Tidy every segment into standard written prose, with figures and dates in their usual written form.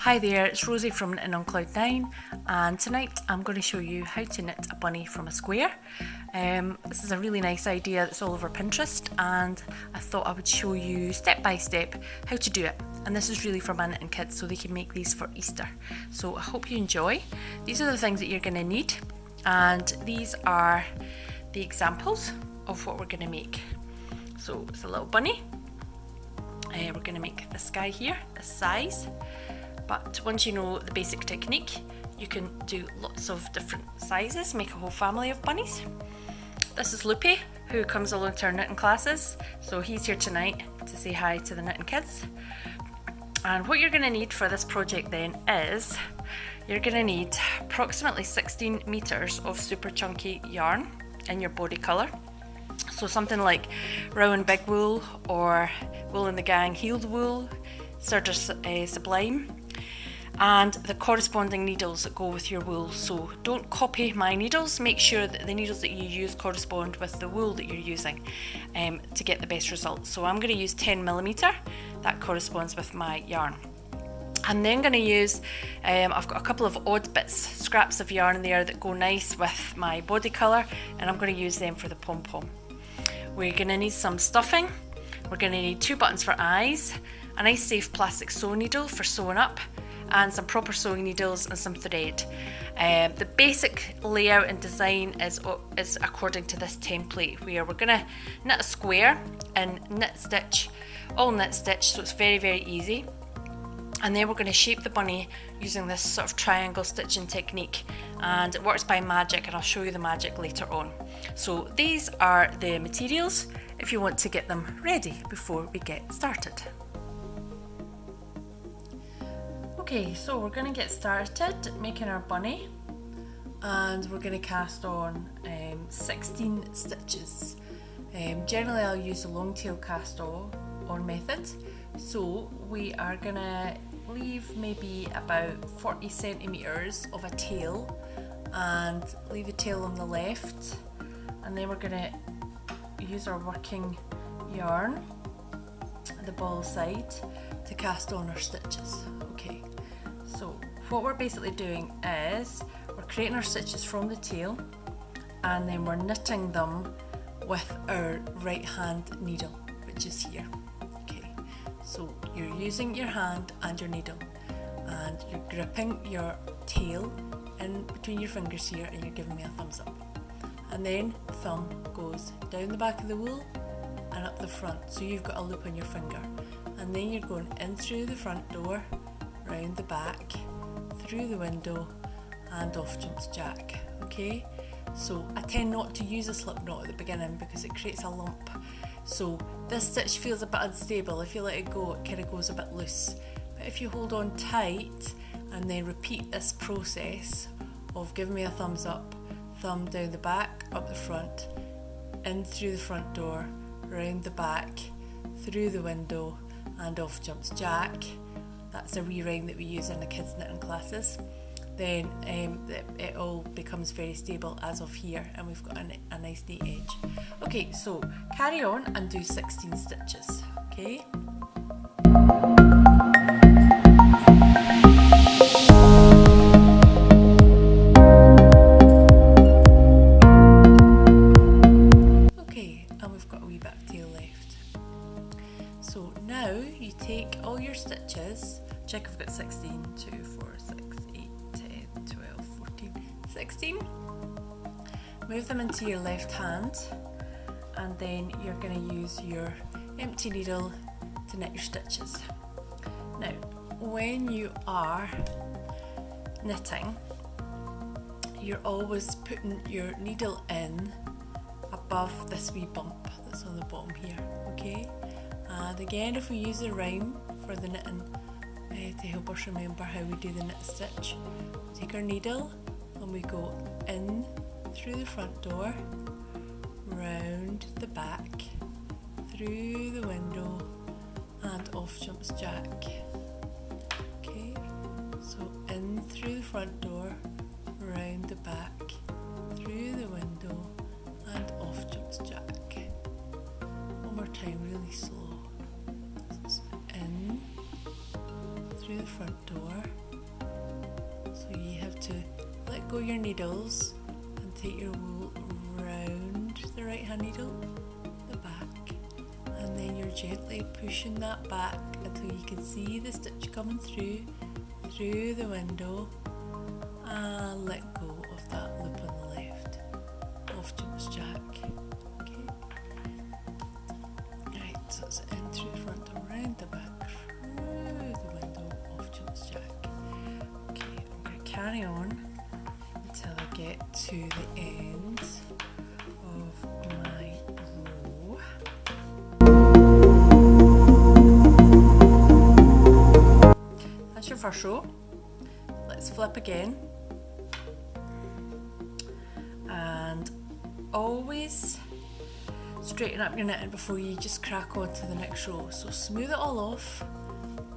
Hi there, it's Rosie from Knitting on Cloud 9, and tonight I'm going to show you how to knit a bunny from a square. This is a really nice idea that's all over Pinterest, and I thought I would show you step by step how to do it. And this is really for my knitting kids so they can make these for Easter. So I hope you enjoy. These are the things that you're going to need, and these are the examples of what we're going to make. So it's a little bunny. We're going to make this guy here, this size. But once you know the basic technique, you can do lots of different sizes, make a whole family of bunnies. This is Loopy, who comes along to our knitting classes. So he's here tonight to say hi to the knitting kids. And what you're going to need for this project then is, you're going to need approximately 16 meters of super chunky yarn in your body colour. So something like Rowan Big Wool or Wool in the Gang Healed Wool, Sturgis Sublime, and the corresponding needles that go with your wool. So don't copy my needles, make sure that the needles that you use correspond with the wool that you're using to get the best results. So I'm going to use 10mm, that corresponds with my yarn. I'm then going to use, I've got a couple of odd bits, scraps of yarn in there that go nice with my body colour, and I'm going to use them for the pom-pom. We're going to need some stuffing, we're going to need 2 buttons for eyes, a nice safe plastic sewing needle for sewing up, and some proper sewing needles and some thread. The basic layout and design is according to this template, where we're going to knit a square in knit stitch, all knit stitch, so it's very, very easy. And then we're going to shape the bunny using this sort of triangle stitching technique, and it works by magic, and I'll show you the magic later on. So these are the materials if you want to get them ready before we get started. Okay, so we're going to get started making our bunny, and we're going to cast on 16 stitches. Generally I'll use the long tail cast on method, so we are going to leave maybe about 40 centimeters of a tail and leave the tail on the left, and then we're going to use our working yarn, the ball side, to cast on our stitches. Okay, so what we're basically doing is we're creating our stitches from the tail, and then we're knitting them with our right hand needle, which is here. Okay, so you're using your hand and your needle, and you're gripping your tail in between your fingers here, and you're giving me a thumbs up. And then thumb goes down the back of the wool and up the front, so you've got a loop on your finger. And then you're going in through the front door, round the back, through the window, and off jumps Jack. Okay, so I tend not to use a slip knot at the beginning because it creates a lump. So this stitch feels a bit unstable. If you let it go, it kind of goes a bit loose. But if you hold on tight and then repeat this process of giving me a thumbs up, thumb down the back, up the front, in through the front door, round the back, through the window, and off jumps Jack. That's a wee rhyme that we use in the kids knitting classes. Then it all becomes very stable as of here, and we've got a nice neat edge. Okay, so carry on and do 16 stitches. Okay. Okay, and we've got a wee bit of tail left. So now you take all your stitches, check I've got 16, 2, 4, 6, 8, 10, 12, 14, 16. Move them into your left hand, and then you're going to use your empty needle to knit your stitches. Now, when you are knitting, you're always putting your needle in above this wee bump that's on the bottom here, okay? And again, if we use a rhyme for the knitting to help us remember how we do the knit stitch, take our needle and we go in through the front door, round the back, through the window, and off jumps Jack. Okay, so in through the front door, round the back, through the window, and off jumps Jack. One more time, really slow. So in, through the front door. So you have to let go your needles and take your wool round the right hand needle, the back, and then you're gently pushing that back until you can see the stitch coming through the window, and let go of that loop on the left. Off jumps Jack. Okay. Right, so it's in through the front, around the back, through the window, off jumps Jack. Okay, I'm going to carry on until I get to the end of my row. That's your first row. Let's flip again. And always straighten up your knitting before you just crack on to the next row. So smooth it all off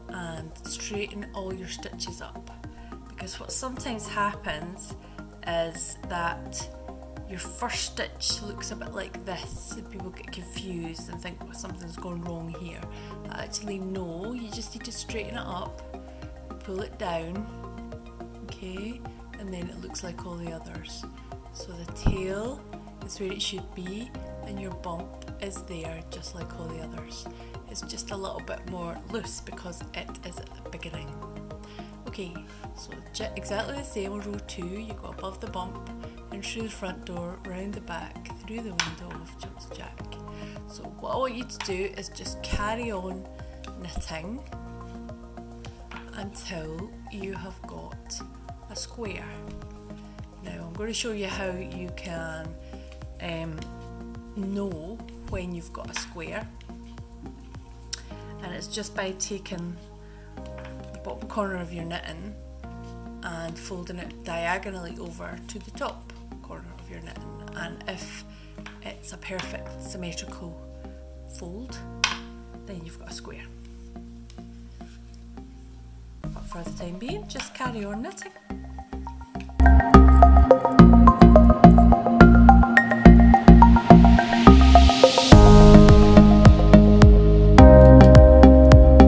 and straighten all your stitches up, because what sometimes happens is that your first stitch looks a bit like this and people get confused and think, well, something's gone wrong here. But actually no, you just need to straighten it up, pull it down, okay, and then it looks like all the others. So the tail is where it should be and your bump is there just like all the others. It's just a little bit more loose because it is at the beginning. Okay, so exactly the same on row 2, you go above the bump and through the front door, round the back, through the window, off jumps Jack. So what I want you to do is just carry on knitting until you have got a square. Now I'm going to show you how you can know when you've got a square, and it's just by taking the bottom corner of your knitting and folding it diagonally over to the top corner of your knitting, and if it's a perfect symmetrical fold, then you've got a square. But for the time being, just carry on knitting.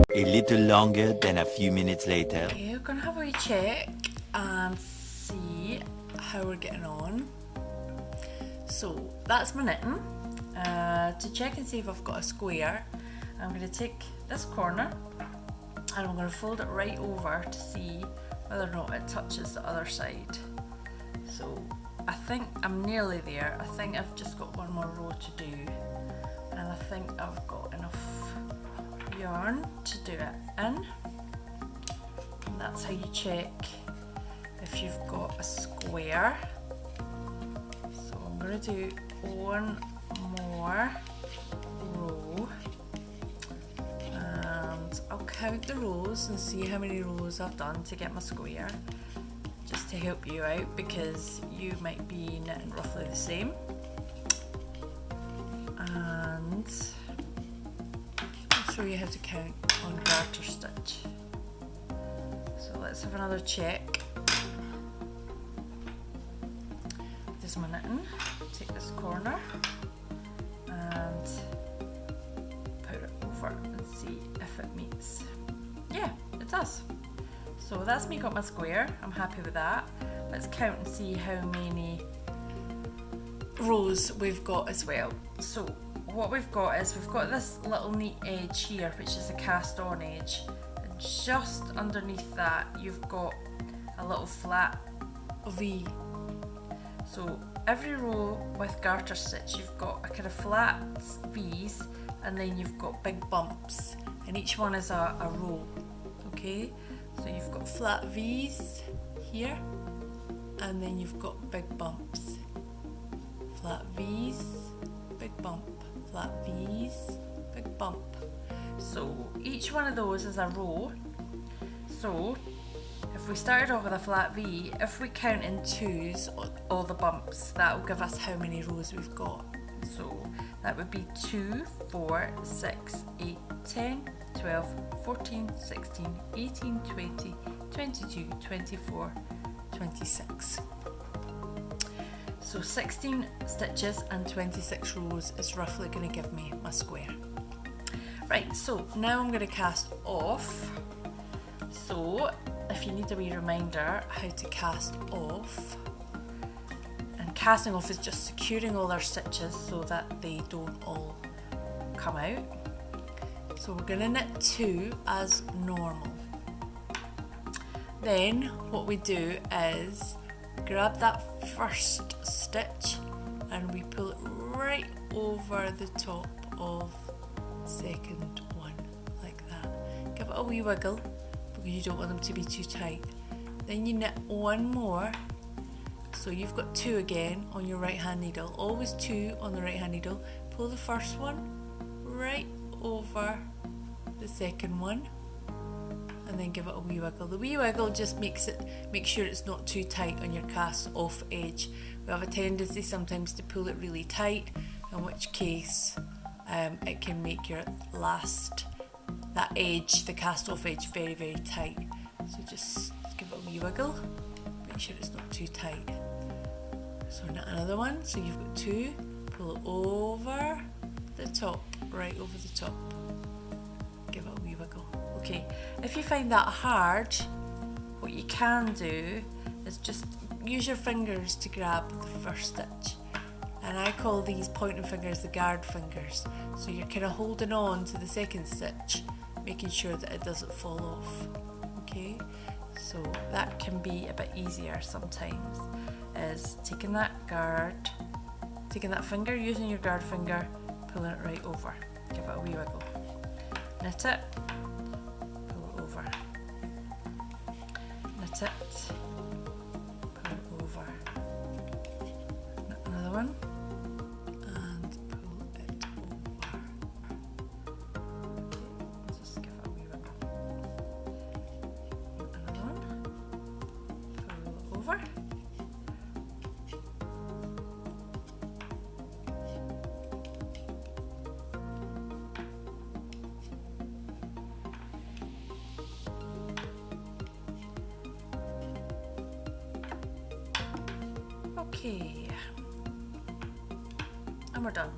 A little longer than a few minutes later. Okay, we're going to have a wee check and see how we're getting on. So that's my knitting. To check and see if I've got a square, I'm going to take this corner and I'm going to fold it right over to see whether or not it touches the other side. So I think I'm nearly there. I think I've just got one more row to do, and I think I've got enough yarn to do it in. And that's how you check if you've got a square. So I'm going to do one more row and I'll count the rows and see how many rows I've done to get my square, just to help you out because you might be knitting roughly the same. And I'll show you how to count on garter stitch. So let's have another check. This is my knitting. Take this corner and put it over and see if it meets. Yeah, it does. So that's me got my square. I'm happy with that. Let's count and see how many rows we've got as well. So what we've got is we've got this little neat edge here, which is a cast on edge, and just underneath that you've got a little flat V. So every row with garter stitch you've got a kind of flat V's and then you've got big bumps, and each one is a row. Okay, so you've got flat V's here and then you've got big bumps. Flat V's, big bump, flat V's, big bump. So each one of those is a row. So if we started off with a flat V, if we count in twos all the bumps, that will give us how many rows we've got. So that would be 2, 4, 6, 8, 10, 12, 14, 16, 18, 20, 22, 24, 26. So 16 stitches and 26 rows is roughly going to give me my square. Right, so now I'm going to cast off. So if you need a wee reminder how to cast off, and casting off is just securing all our stitches so that they don't all come out. So we're going to knit 2 as normal. Then what we do is grab that first stitch and we pull it right over the top of the second one, like that. Give it a wee wiggle because you don't want them to be too tight. Then you knit 1 more, so you've got 2 again on your right hand needle, always 2 on the right hand needle. Pull the first one right over the second one and then give it a wee wiggle. The wee wiggle just make sure it's not too tight on your cast off edge. We have a tendency sometimes to pull it really tight, in which case it can make your that edge, the cast off edge, very, very tight. So just give it a wee wiggle, make sure it's not too tight. So knit another one, so you've got 2, pull it over the top, right over the top, give it a wee wiggle. Okay, if you find that hard, what you can do is just use your fingers to grab the first stitch. And I call these pointing fingers the guard fingers. So you're kind of holding on to the second stitch, making sure that it doesn't fall off. Okay, so that can be a bit easier sometimes, is taking that finger, using your guard finger, pulling it right over. Give it a wee wiggle. Knit it, pull it over. Knit it, pull it over. Knit another one. Okay, and we're done.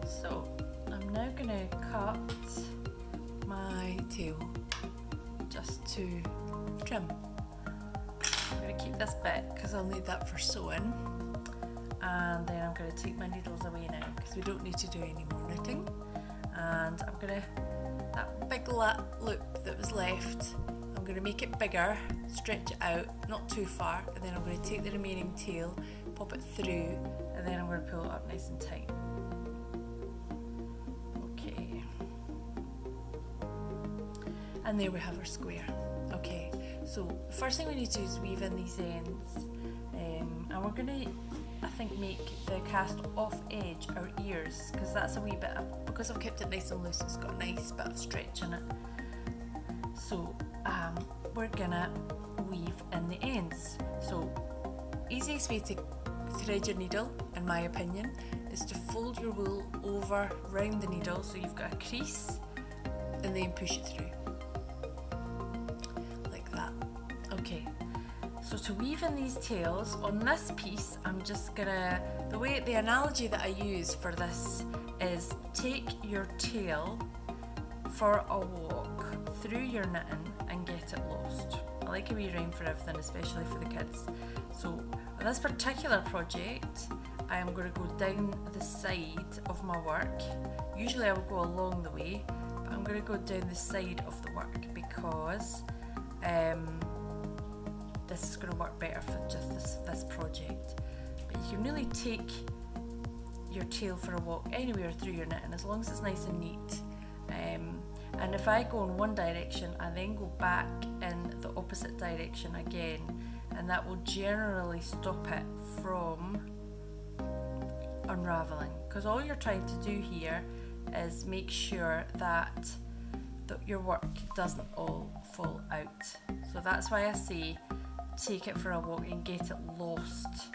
So I'm now going to cut my tail just to trim. I'm going to keep this bit because I'll need that for sewing, and then I'm going to take my needles away now because we don't need to do any more knitting. And I'm going to, that big loop that was left, I'm going to make it bigger, stretch it out, not too far, and then I'm going to take the remaining tail, pop it through, and then I'm going to pull it up nice and tight. Okay. And there we have our square. Okay, so the first thing we need to do is weave in these ends, and we're going to, I think, make the cast off edge our ears, because that's a wee bit of, because I've kept it nice and loose, it's got a nice bit of stretch in it. So we're gonna weave in the ends. So easiest way to thread your needle, in my opinion, is to fold your wool over round the needle so you've got a crease, and then push it through like that. Okay, so to weave in these tails on this piece, I'm just gonna, the analogy that I use for this is take your tail for a walk through your knitting and get it lost. I like a wee rhyme for everything, especially for the kids. So on this particular project, I am going to go down the side of my work. Usually I would go along the way, but I'm going to go down the side of the work because this is going to work better for just this project. But you can really take your tail for a walk anywhere through your knitting as long as it's nice and neat. And if I go in one direction, I then go back in the opposite direction again, and that will generally stop it from unravelling. Because all you're trying to do here is make sure that your work doesn't all fall out. So that's why I say take it for a walk and get it lost.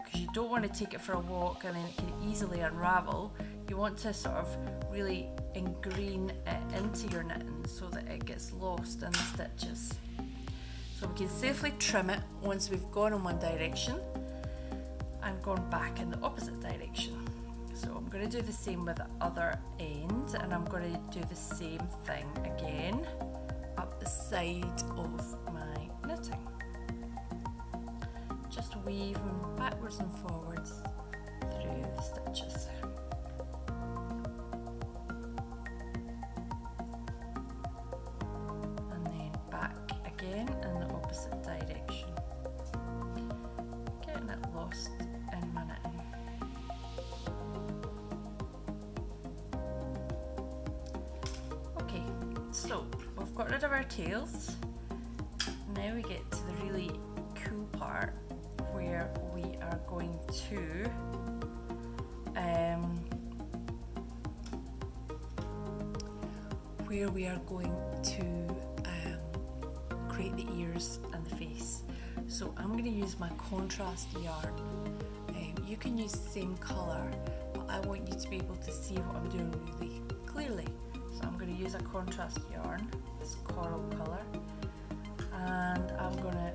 Because you don't want to take it for a walk and then it can easily unravel. You want to sort of really ingrain it into your knitting so that it gets lost in the stitches. So we can safely trim it once we've gone in one direction and gone back in the opposite direction. So I'm going to do the same with the other end, and I'm going to do the same thing again up the side of my knitting. Just weaving backwards and forwards through the stitches. And then back again in the opposite direction. Getting it lost in my knitting. Okay, so we've got rid of our tails. Now we get to the really cool part where we are going to create the ears and the face. So I'm going to use my contrast yarn. You can use the same colour, but I want you to be able to see what I'm doing really clearly. So I'm going to use a contrast yarn, this coral colour, and I'm going to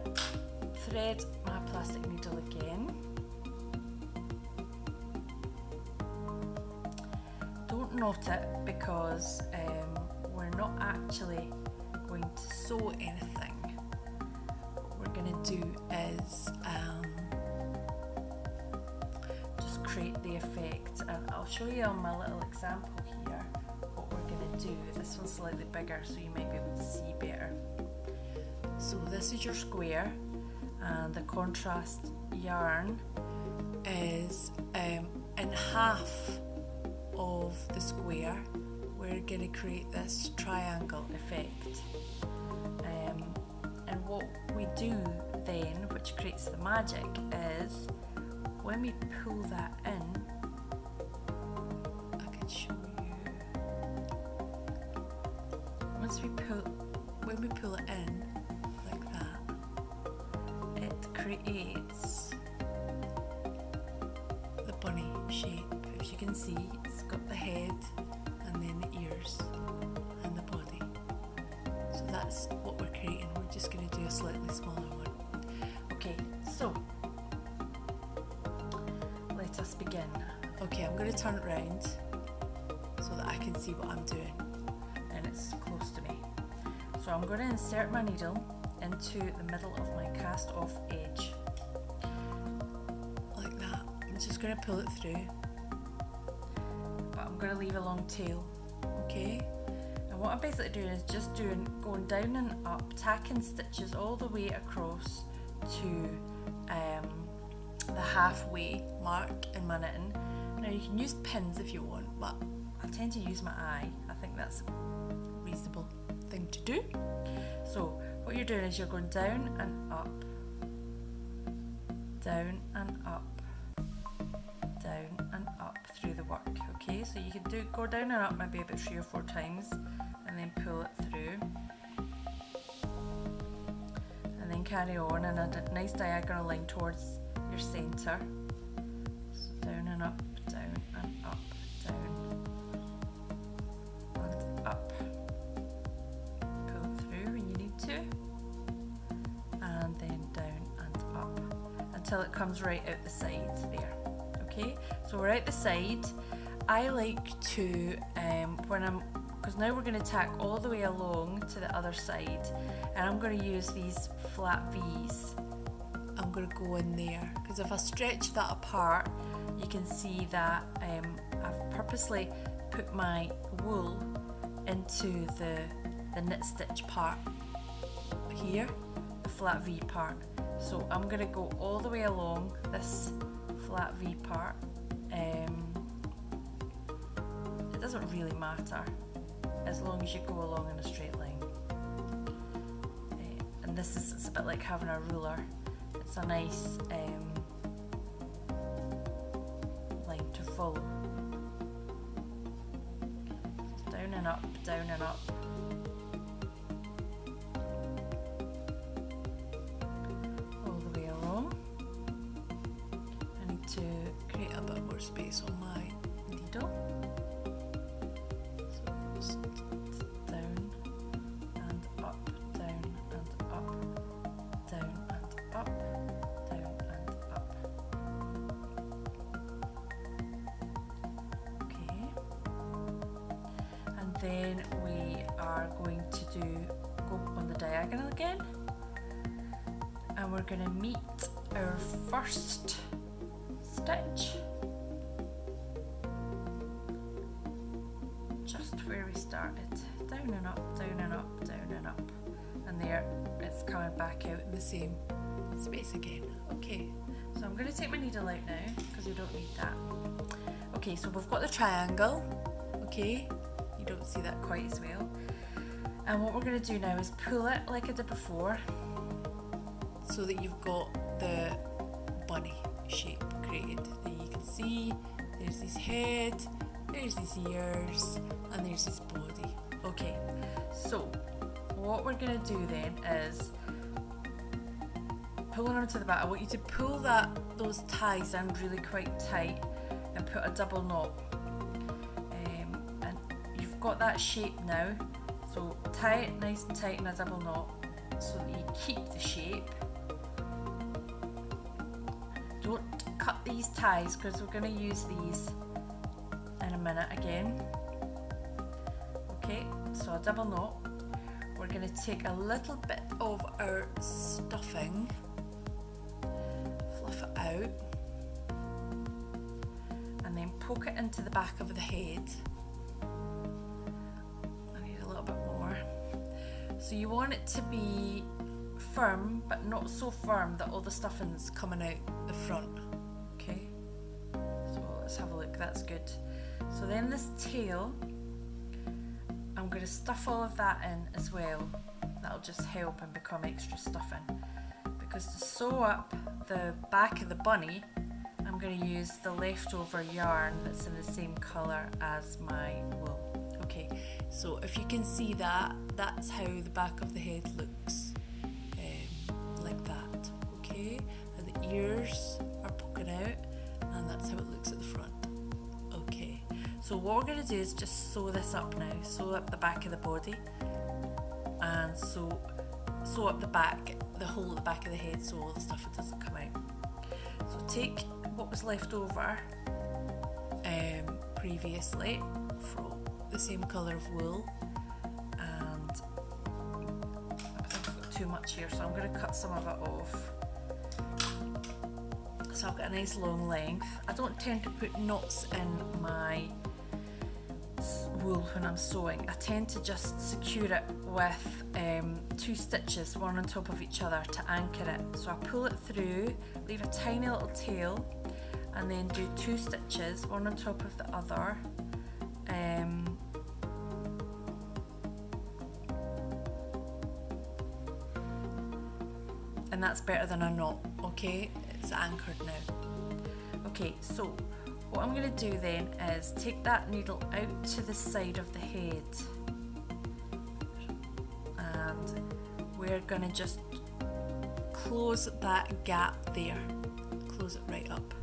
thread my plastic needle again. Don't knot it because we're not actually going to sew anything. What we're going to do is just create the effect, and I'll show you on my little example here what we're going to do. This one's slightly bigger so you might be able to see better. So this is your square, and the contrast yarn is in half of the square. We're going to create this triangle effect, and what we do then, which creates the magic, is when we pull that in, I can show you. When we pull it in like that, it creates the bunny shape. If you can see, it's got the head and then the ears and the body. So that's what we're creating. We're just going to do a slightly smaller one. Okay, so let us begin. Okay, I'm going to turn it round so that I can see what I'm doing, and it's close to me. So I'm going to insert my needle into the middle of my cast off edge like that. I'm just going to pull it through, but I'm going to leave a long tail. Okay, and what I'm basically doing is just going down and up, tacking stitches all the way across to the halfway mark in my knitting. Now you can use pins if you want, but I tend to use my eye. I think that's a reasonable thing to do. So what you're doing is you're going down and up, down and up, down and up through the work. Okay, so you can go down and up maybe about 3 or 4 times, and then pull it through, and then carry on in a nice diagonal line towards your centre. So down and up, down and up, down and up. Pull it through when you need to, and then down and up until it comes right out the side there. Okay, so we're out the side. I like to, because now we're going to tack all the way along to the other side, and I'm going to use these flat V's. I'm going to go in there, because if I stretch that apart, you can see that I've purposely put my wool into the knit stitch part here, the flat V part. So I'm going to go all the way along this flat V part. It doesn't really matter as long as you go along in a straight line. And it's a bit like having a ruler. It's a nice line to follow. Down and up, down and up. All the way along. I need to create a bit more space on my needle. So just down and up, down and up, down and up, down and up. then we are going to go on the diagonal again, and we're going to meet our first stitch just where we started, down and up, down and up, down and up, and there it's coming back out in the same space again. Okay, so I'm going to take my needle out now because we don't need that. Okay, so we've got the triangle. Okay, you don't see that quite as well, and what we're going to do now is pull it like I did before, so that you've got the bunny shape created. There you can see there's his head, there's his ears, and there's his body. Okay, so what we're going to do then is pulling them to the back. I want you to pull those ties in really quite tight and put a double knot. And you've got that shape now, so tie it nice and tight in a double knot so that you keep the shape. Don't cut these ties because we're going to use these in a minute again. Okay, so a double knot. We're going to take a little bit of our stuffing, fluff it out, and then poke it into the back of the head. I need a little bit more. So you want it to be firm, but not so firm that all the stuffing's coming out the front. Okay, so let's have a look. That's good. So then this tail, I'm going to stuff all of that in as well. That'll just help and become extra stuffing. Because to sew up the back of the bunny, I'm going to use the leftover yarn that's in the same colour as my wool. Okay, so if you can see that, that's how the back of the head looks, like that. Okay, and the ears are poking out, and that's how it looks at the front. Okay, so what we're going to do is just sew this up now. Sew up the back of the body, and sew up the back, the whole of the back of the head, so all the stuff doesn't come out. So take what was left over previously from the same colour of wool, and I think I've got too much here, so I'm going to cut some of it off. So I've got a nice long length. I don't tend to put knots in my wool when I'm sewing. I tend to just secure it with 2 stitches, one on top of each other, to anchor it. So I pull it through, leave a tiny little tail, and then do 2 stitches, one on top of the other. And that's better than a knot. Okay, it's anchored now. Okay, so what I'm going to do then is take that needle out to the side of the head, and we're going to just close that gap there, close it right up.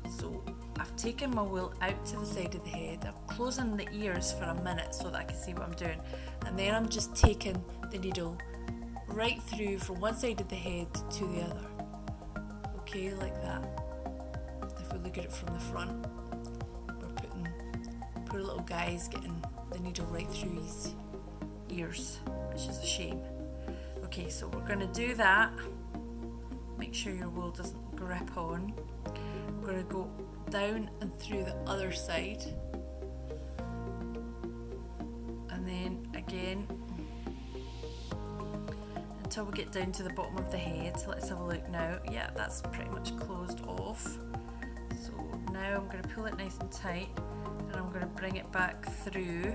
So I've taken my wool out to the side of the head, I'm closing the ears for a minute so that I can see what I'm doing, and then I'm just taking the needle right through from one side of the head to the other. Okay, like that. If we look at it from the front, we're putting poor little guy's getting the needle right through his ears, which is a shame. Okay, so we're going to do that. Make sure your wool doesn't grip on. We're going to go down and through the other side, and then again until we get down to the bottom of the head. So let's have a look now. Yeah, that's pretty much closed off. So now I'm going to pull it nice and tight, and I'm going to bring it back through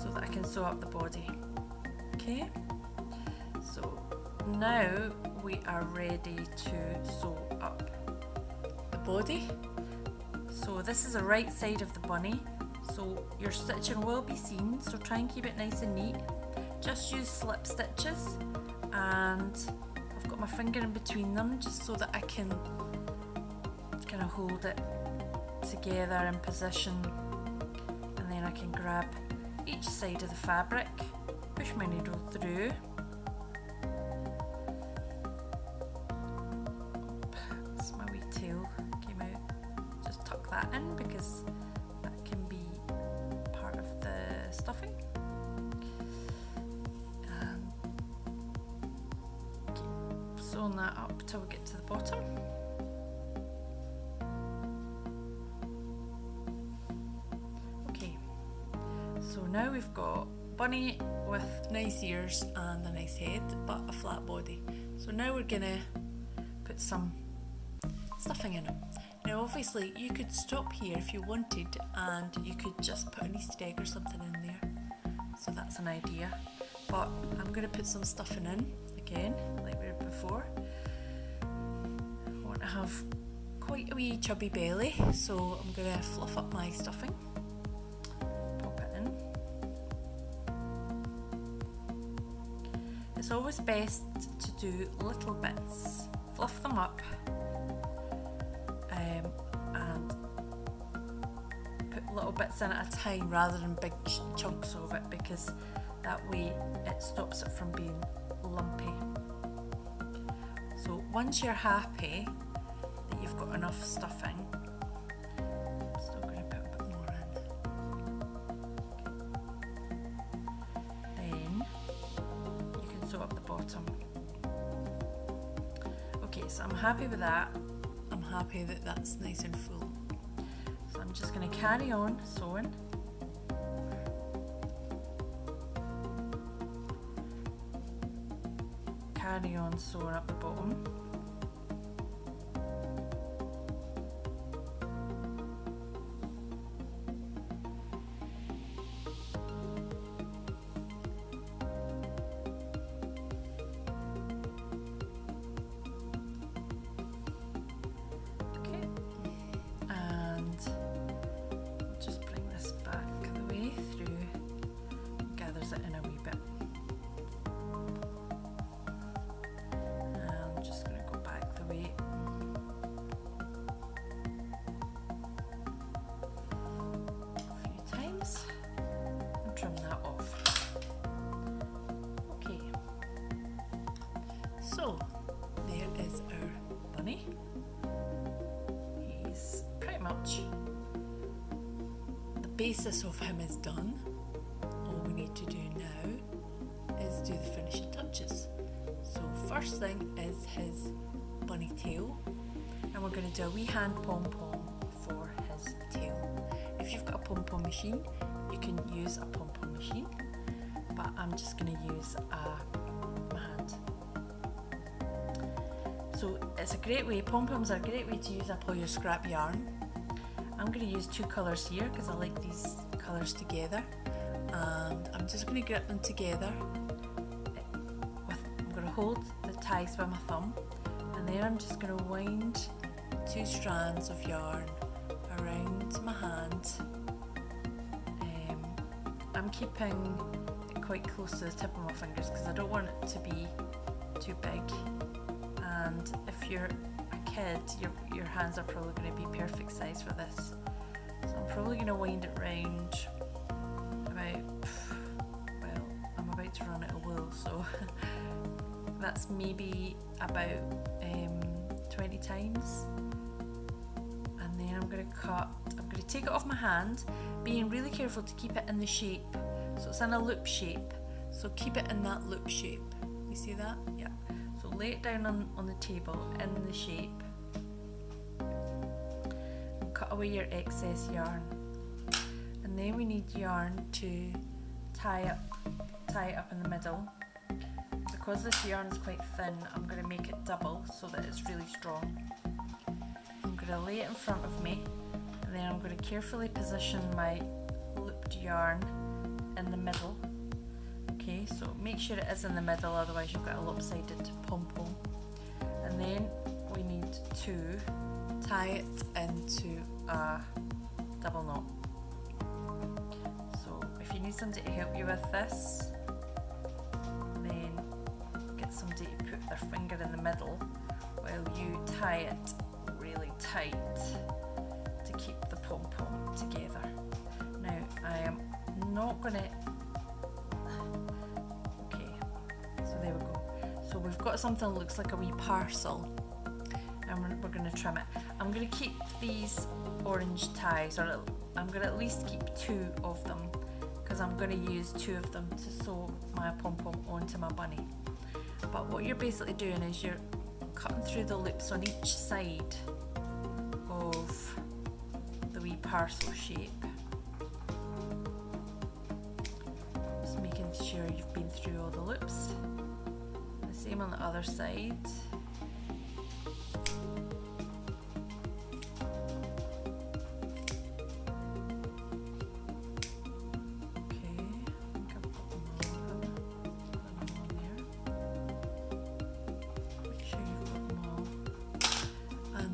so that I can sew up the body. Okay, so now we are ready to sew up the body. So this is the right side of the bunny, so your stitching will be seen, so try and keep it nice and neat. Just use slip stitches, and I've got my finger in between them just so that I can kind of hold it together in position, and then I can grab each side of the fabric, push my needle through, oops, my wee tail came out, just tuck that in because that can be sewing that up till we get to the bottom. Okay, so now we've got bunny with nice ears and a nice head but a flat body. So now we're gonna put some stuffing in it. Now obviously you could stop here if you wanted and you could just put an Easter egg or something in there. So that's an idea. But I'm going to put some stuffing in again, like we did before. I want to have quite a wee chubby belly, so I'm going to fluff up my stuffing. Pop it in. It's always best to do little bits. Fluff them up. And put little bits in at a time rather than big chunks of it, because that way it stops it from being lumpy. So once you're happy that you've got enough stuffing, I'm still going to put a bit more in. Then you can sew up the bottom. Okay, so I'm happy with that. I'm happy that that's nice and full. So I'm just going to carry on sewing. Carry on sewing up the bottom. Okay, and just bring this back the way through, gathers it in a wee bit. So there is our bunny. He's pretty much, the basis of him is done. All we need to do now is do the finishing touches. So first thing is his bunny tail, and we're going to do a wee hand pom-pom for his tail. If you've got a pom-pom machine, you can use a pom-pom machine, but I'm just going to use my hand. So it's a great way, pom-poms are a great way to use up all your scrap yarn. I'm going to use two colours here because I like these colours together, and I'm just going to grip them together. I'm going to hold the ties by my thumb, and then I'm just going to wind two strands of yarn around my hand. I'm keeping it quite close to the tip of my fingers because I don't want it to be too big. And if you're a kid, your hands are probably going to be perfect size for this. So I'm probably going to wind it round about, well, I'm about to run out of wool, so that's maybe about 20 times. And then I'm going to take it off my hand, being really careful to keep it in the shape. So it's in a loop shape, so keep it in that loop shape. You see that? Yeah. So lay it down on the table in the shape and cut away your excess yarn. And then we need yarn to tie it up in the middle. Because this yarn is quite thin, I'm going to make it double so that it's really strong. I'm going to lay it in front of me, and then I'm going to carefully position my looped yarn in the middle. Okay, so make sure it is in the middle, otherwise you've got a lopsided pom-pom. And then we need to tie it into a double knot. So if you need somebody to help you with this, then get somebody to put their finger in the middle while you tie it really tight to keep the pom-pom together. Now I am not going to, okay, so there we go. So we've got something that looks like a wee parcel, and we're going to trim it. I'm going to keep these orange ties, or I'm going to at least keep two of them, because I'm going to use two of them to sew my pom-pom onto my bunny. But what you're basically doing is you're cutting through the loops on each side of the wee parcel shape. Just making sure you've been through all the loops. The same on the other side.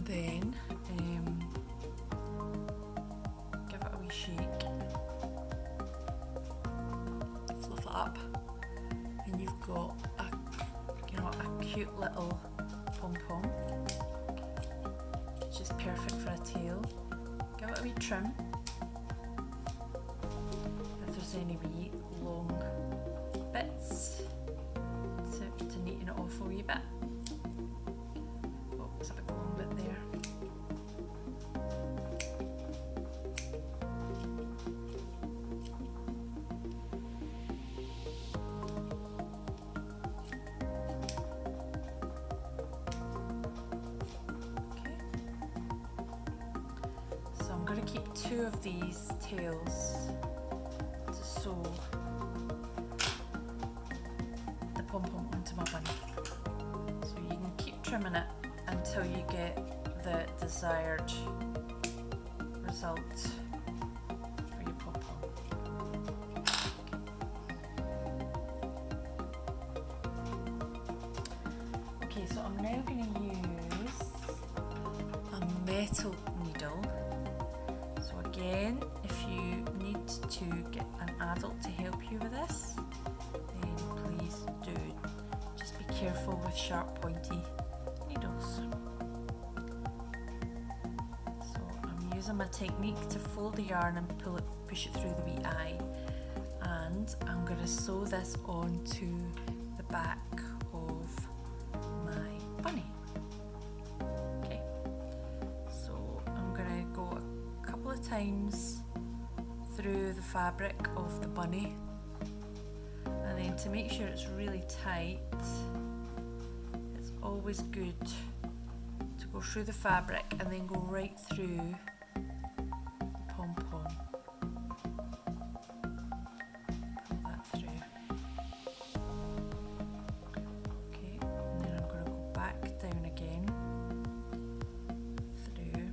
Then give it a wee shake, fluff it up, and you've got a cute little pom-pom, which is perfect for a tail. Give it a wee trim if there's any wee long bits to neaten it off a wee bit. There's a big long bit there. Okay. So I'm going to keep 2 of these tails to sew the pom-pom onto my bunny. So you can keep trimming it until you get the desired result for your pom-pom. Okay, so I'm now going to use a metal needle. So again, if you need to get an adult to help you with this, then please do. Just be careful with sharp, pointy needles. So I'm using my technique to fold the yarn and push it through the wee eye, and I'm going to sew this onto the back of my bunny. Okay, so I'm going to go a couple of times through the fabric of the bunny, and then to make sure it's really tight, always good to go through the fabric and then go right through the pom-pom. Pull that through. Okay, and then I'm going to go back down again through.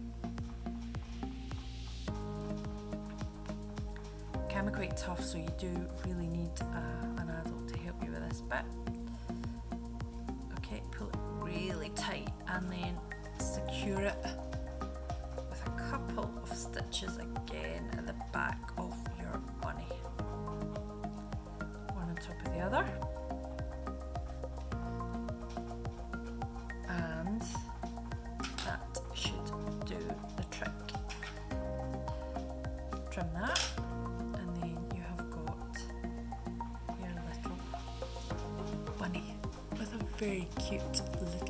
It can be quite tough, so you do really need an adult to help you with this bit. Pull it really tight and then secure it with a couple of stitches again at the back of your bunny. One on top of the other. And that should do the trick. Trim that, and then you have got your little bunny with a very cute little